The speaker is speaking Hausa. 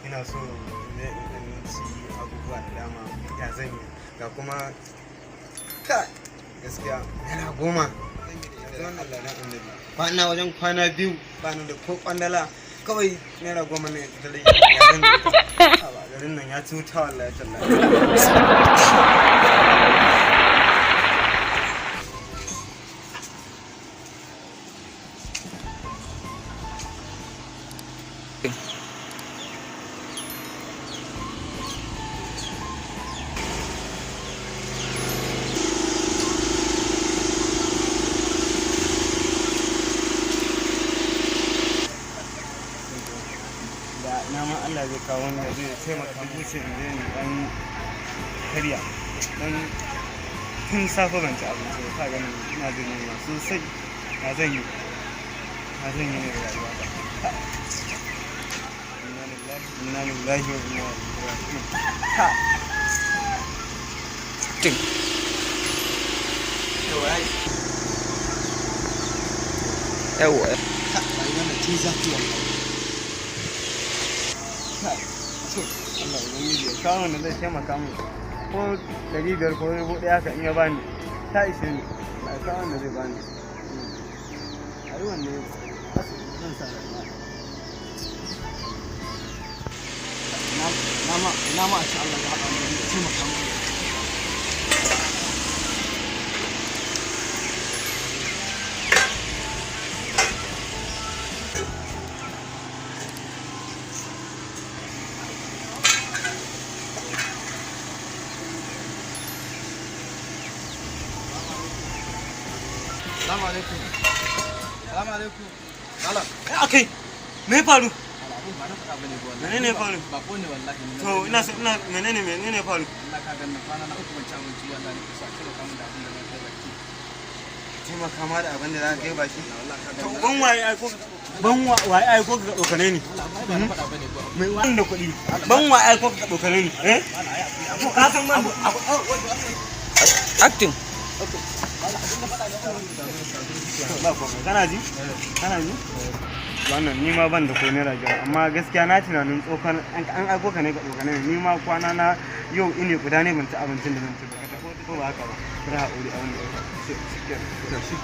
ina so ne in ci abubuwa da dama ya zan yi ga kuma ka gaskiya yana goma wannan ladan annabi kwana wajen kwana biyu bani da ko kwandala kawai naira goma ne da rage ya zan yi garin nan ya cuta wallahi tallahi na ma Allah zai kawo wani zai taimaka buce in je ni dan karya dan tun safe ban ci abinci ka gani ina jin yunwa sosai na zan yi ne rayuwa ta inna lillahi wa inna ilaihi raji'un ha tin yawa ha wannan tin zafi wallahi Allah ubangiji ya kawo wanda zai taimaka min ko 500 ko 1000 ka in ya bani ta ishe ni ba kawo wanda zai bani a yi wanne zan sa na ma a sha Allah ya haɗa mu da taimaka min Salamu alaikum. Salamu alaikum. Malam. Akai. Me ya faru? Ba na faɗa bane wallahi. Menene ya faru? Ba ko ne wallahi. To ina menene ya faru? Allah ka ganna kwana na uku ban ci abinci wallahi ne kusa kira kamun da abin da zan kai baki. Taimaka ma da abin da za ka kai baki. Allah ka To ganna. ban waye aiko ka dokane ni. Allah ba na faɗa bane kuwa. Mai wani da kuɗi. Ban waye aiko ka dokane ni. To ka san ban acting. Kana ji? Wannan ni ma ban da ko naira biyar amma gaskiya na tunanin tsokan an aiko ka ne ga dokane ni ma kwana na yau ine guda ne ban ci abincin da zan ci ba ka tafi ko ba haka ba kira haƙuri a wannan shi